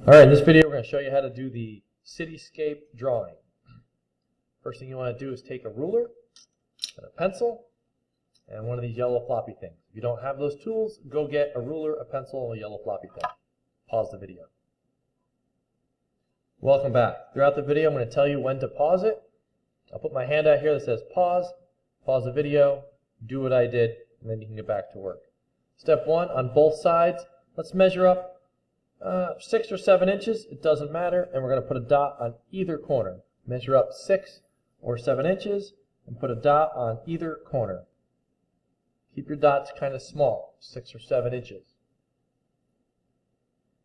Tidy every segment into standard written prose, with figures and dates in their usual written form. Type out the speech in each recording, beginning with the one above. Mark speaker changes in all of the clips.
Speaker 1: Alright, in this video we're going to show you how to do the cityscape drawing. First thing you want to do is take a ruler and a pencil and one of these yellow floppy things. If you don't have those tools, go get a ruler, a pencil, and a yellow floppy thing. Pause the video. Welcome back. Throughout the video I'm going to tell you when to pause it. I'll put my hand out here that says pause the video, do what I did, and then you can get back to work. Step 1, on both sides, let's measure up 6 or 7 inches, it doesn't matter, and we're going to put a dot on either corner. Measure up 6 or 7 inches and put a dot on either corner. Keep your dots kind of small, 6 or 7 inches.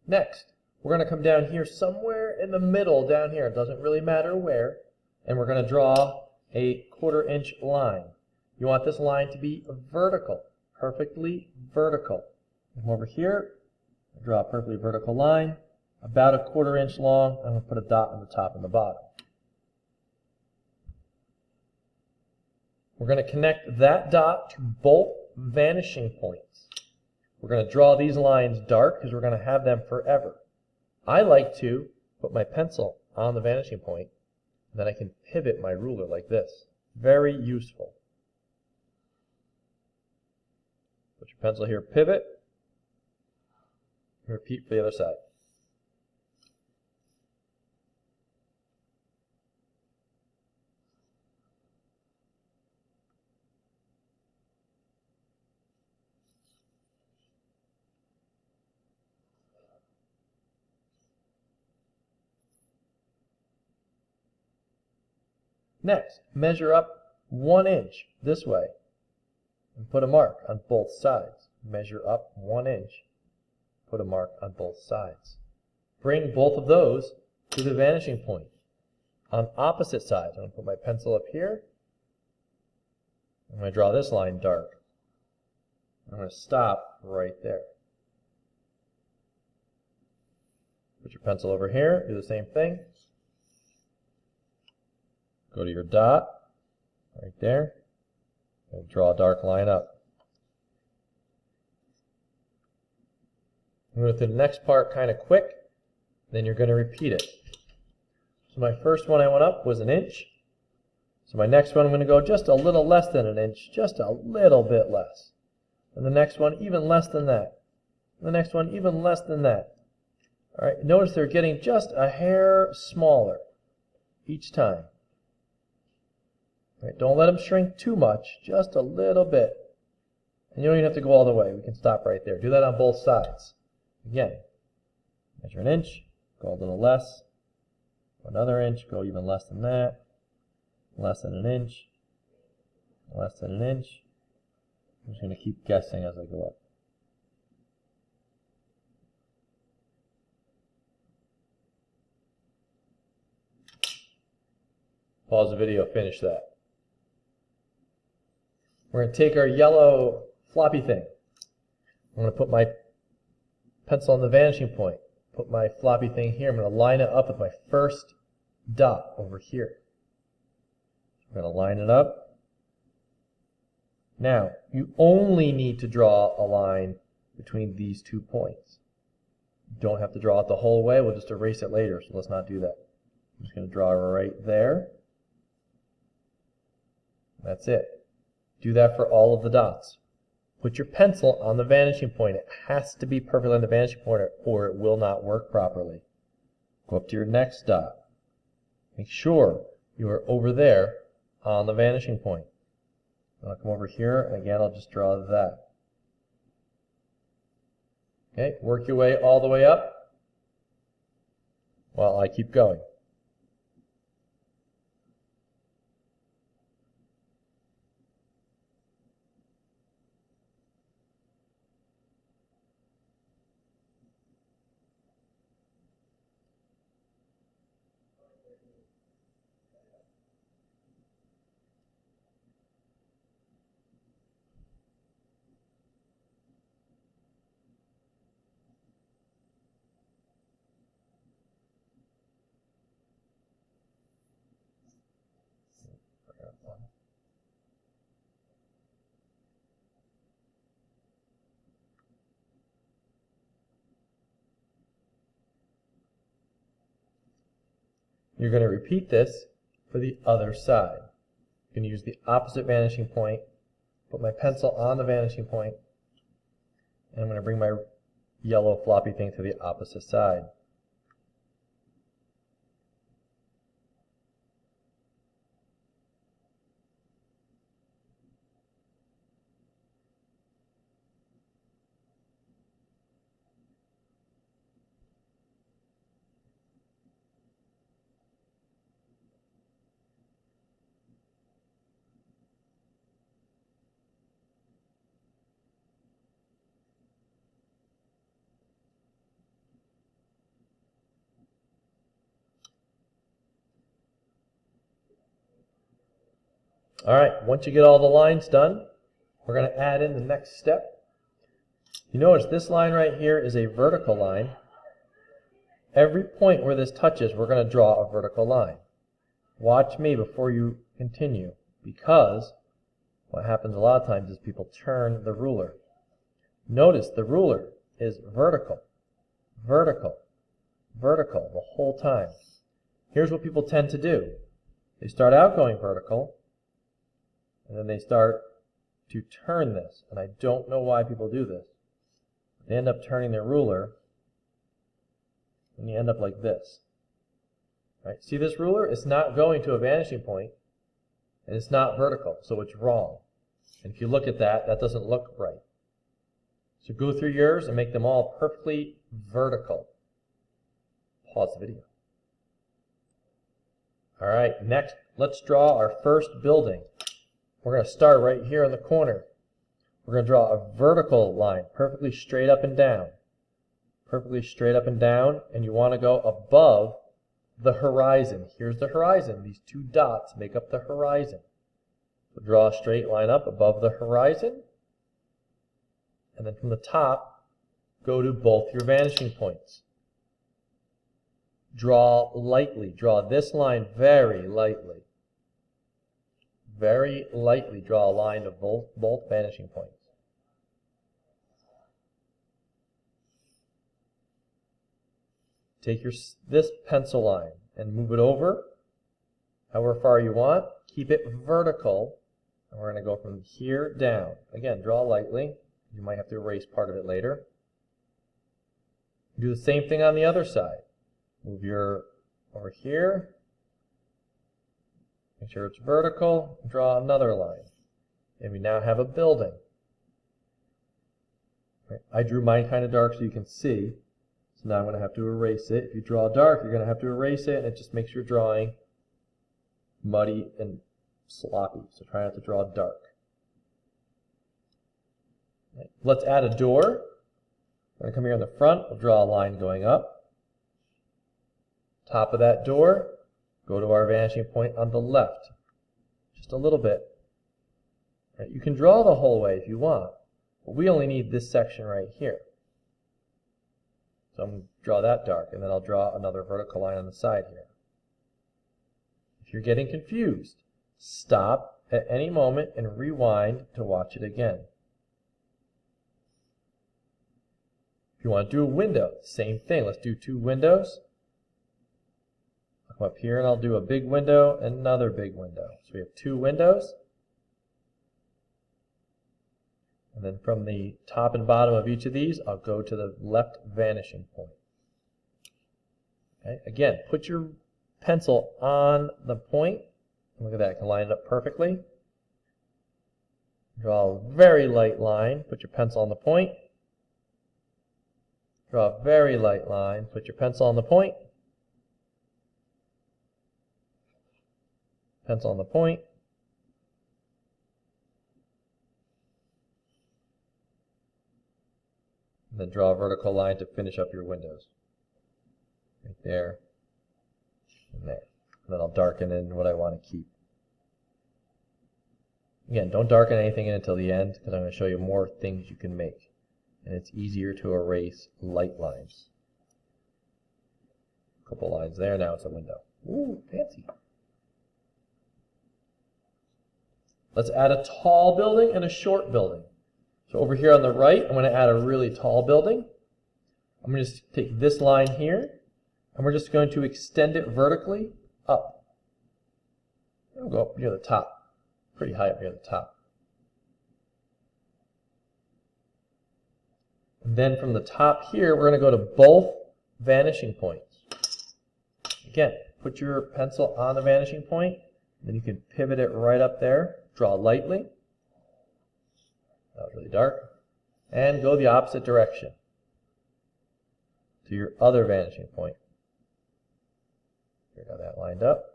Speaker 1: Next, we're going to come down here somewhere in the middle down here, it doesn't really matter where, and we're going to draw a 1/4 inch line. You want this line to be vertical, perfectly vertical. Come over here. Draw a perfectly vertical line, about a 1/4 inch long. I'm going to put a dot on the top and the bottom. We're going to connect that dot to both vanishing points. We're going to draw these lines dark because we're going to have them forever. I like to put my pencil on the vanishing point, and then I can pivot my ruler like this. Very useful. Put your pencil here, pivot. Repeat for the other side. Next, measure up 1 inch this way and put a mark on both sides. Measure up 1 inch. Put a mark on both sides. Bring both of those to the vanishing point. On opposite sides, I'm going to put my pencil up here. I'm going to draw this line dark. I'm going to stop right there. Put your pencil over here, do the same thing. Go to your dot, right there, and draw a dark line up. I'm going to go through the next part kind of quick, then you're going to repeat it. So my first one I went up was 1 inch. So my next one I'm going to go just a little less than 1 inch, just a little bit less. And the next one even less than that. And the next one even less than that. All right, notice they're getting just a hair smaller each time. All right, don't let them shrink too much, just a little bit. And you don't even have to go all the way. We can stop right there. Do that on both sides. Again, measure 1 inch, go a little less, go another inch, go even less than that, less than 1 inch, less than 1 inch. I'm just going to keep guessing as I go up. Pause the video, finish that. We're going to take our yellow floppy thing. I'm going to put my pencil on the vanishing point. Put my floppy thing here. I'm going to line it up with my first dot over here. I'm going to line it up. Now, you only need to draw a line between these 2 points. You don't have to draw it the whole way. We'll just erase it later, so let's not do that. I'm just going to draw right there. That's it. Do that for all of the dots. Put your pencil on the vanishing point. It has to be perfectly on the vanishing point or it will not work properly. Go up to your next dot. Make sure you are over there on the vanishing point. I'll come over here and again I'll just draw that. Okay, work your way all the way up while I keep going. You're going to repeat this for the other side. I'm going to use the opposite vanishing point, put my pencil on the vanishing point, and I'm going to bring my yellow floppy thing to the opposite side. All right, once you get all the lines done, we're going to add in the next step. You notice this line right here is a vertical line. Every point where this touches, we're going to draw a vertical line. Watch me before you continue, because what happens a lot of times is people turn the ruler. Notice the ruler is vertical, vertical, vertical the whole time. Here's what people tend to do. They start out going vertical, and then they start to turn this. And I don't know why people do this. They end up turning their ruler, and you end up like this. Right? See this ruler? It's not going to a vanishing point, and it's not vertical, so it's wrong. And if you look at that, that doesn't look right. So go through yours and make them all perfectly vertical. Pause the video. All right, next, let's draw our first building. We're going to start right here in the corner. We're going to draw a vertical line, perfectly straight up and down. Perfectly straight up and down, and you want to go above the horizon. Here's the horizon. These two dots make up the horizon. So draw a straight line up above the horizon, and then from the top, go to both your vanishing points. Draw lightly. Draw this line very lightly. Very lightly draw a line of both vanishing points. Take this pencil line and move it over however far you want. Keep it vertical, and we're going to go from here down. Again, draw lightly. You might have to erase part of it later. Do the same thing on the other side. Move your over here. Make sure it's vertical. Draw another line. And we now have a building. Right. I drew mine kind of dark so you can see. So now I'm going to have to erase it. If you draw dark, you're going to have to erase it, and it just makes your drawing muddy and sloppy. So try not to draw dark. Right. Let's add a door. We're going to come here in the front. We'll draw a line going up. Top of that door. Go to our vanishing point on the left, just a little bit. Right, you can draw the whole way if you want, but we only need this section right here. So I'm going to draw that dark, and then I'll draw another vertical line on the side here. If you're getting confused, stop at any moment and rewind to watch it again. If you want to do a window, same thing. Let's do two windows. Come up here and I'll do a big window and another big window. So we have two windows. And then from the top and bottom of each of these, I'll go to the left vanishing point. Okay. Again, put your pencil on the point. Look at that, I can line it up perfectly. Draw a very light line, put your pencil on the point. Draw a very light line, put your pencil on the point. Pencil on the point. And then draw a vertical line to finish up your windows. Right there and there. And then I'll darken in what I want to keep. Again, don't darken anything in until the end, because I'm going to show you more things you can make. And it's easier to erase light lines. A couple lines there, now it's a window. Ooh, fancy. Let's add a tall building and a short building. So over here on the right, I'm going to add a really tall building. I'm going to just take this line here, and we're just going to extend it vertically up. We'll go up near the top, pretty high up near the top. And then from the top here, we're going to go to both vanishing points. Again, put your pencil on the vanishing point, then you can pivot it right up there, draw lightly. That was really dark. And go the opposite direction to your other vanishing point. Here, got that lined up.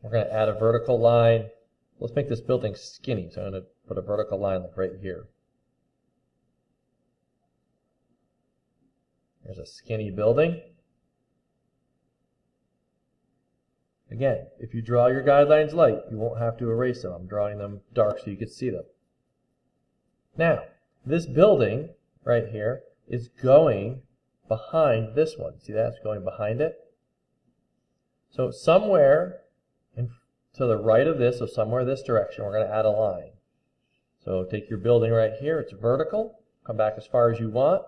Speaker 1: We're going to add a vertical line. Let's make this building skinny, so I'm going to put a vertical line like right here. There's a skinny building. Again, if you draw your guidelines light, you won't have to erase them. I'm drawing them dark so you can see them. Now, this building right here is going behind this one. See that? It's going behind it. So somewhere to the right of this, so somewhere this direction, we're going to add a line. So take your building right here. It's vertical. Come back as far as you want.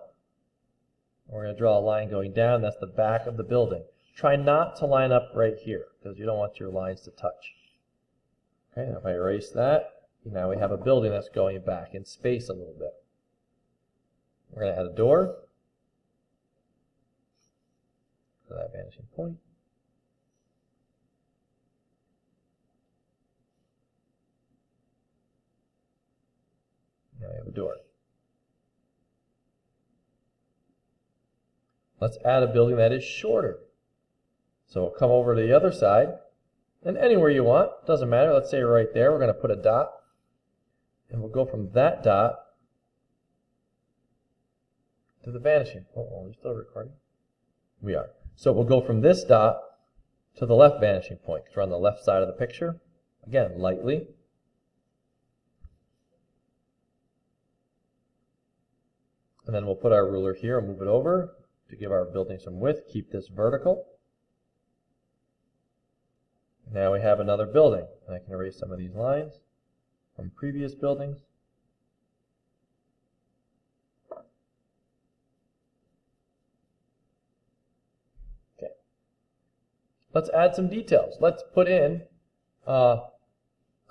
Speaker 1: We're going to draw a line going down. That's the back of the building. Try not to line up right here because you don't want your lines to touch. Okay, now if I erase that, now we have a building that's going back in space a little bit. We're going to add a door to that vanishing point. Now we have a door. Let's add a building that is shorter. So we'll come over to the other side, and anywhere you want, doesn't matter. Let's say right there, we're going to put a dot, and we'll go from that dot to the vanishing. Oh, are we still recording? We are. So we'll go from this dot to the left vanishing point, because we're on the left side of the picture. Again, lightly. And then we'll put our ruler here and move it over to give our building some width. Keep this vertical. Now we have another building. I can erase some of these lines from previous buildings. Okay. Let's add some details. Let's put in a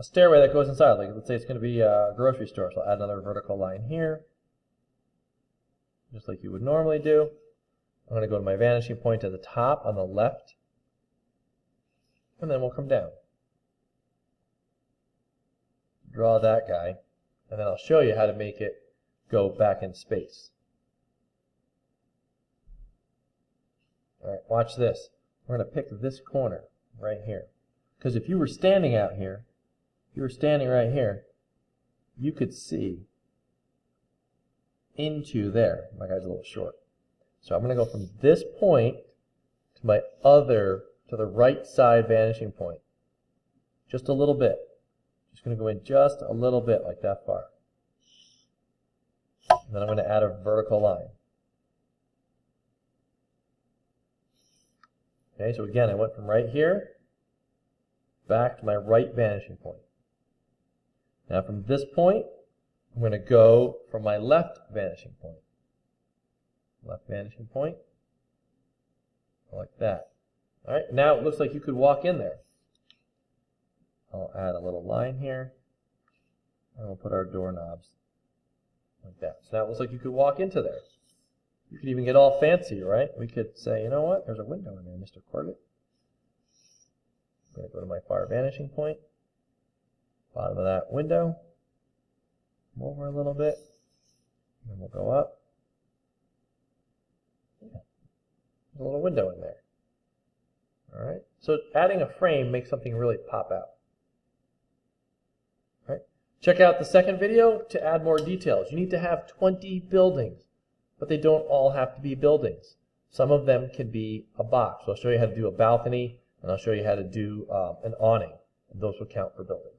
Speaker 1: stairway that goes inside. Like, let's say it's going to be a grocery store. So I'll add another vertical line here, just like you would normally do. I'm going to go to my vanishing point at the top on the left. And then we'll come down. Draw that guy, and then I'll show you how to make it go back in space. Alright, watch this. We're going to pick this corner right here. Because if you were standing out here, if you were standing right here, you could see into there. My guy's a little short. So I'm going to go from this point to my other, to the right side vanishing point. Just a little bit. Just going to go in just a little bit, like that far. And then I'm going to add a vertical line. Okay, so again, I went from right here back to my right vanishing point. Now from this point, I'm going to go from my left vanishing point. Left vanishing point. Like that. Alright, now it looks like you could walk in there. I'll add a little line here. And we'll put our doorknobs like that. So now it looks like you could walk into there. You could even get all fancy, right? We could say, you know what? There's a window in there, Mr. Corbett. I'm going to go to my far vanishing point. Bottom of that window. Come over a little bit. And then we'll go up. Yeah. There's a little window in there. Alright, so adding a frame makes something really pop out. All right. Check out the second video to add more details. You need to have 20 buildings, but they don't all have to be buildings. Some of them can be a box. So I'll show you how to do a balcony, and I'll show you how to do an awning, and those will count for buildings.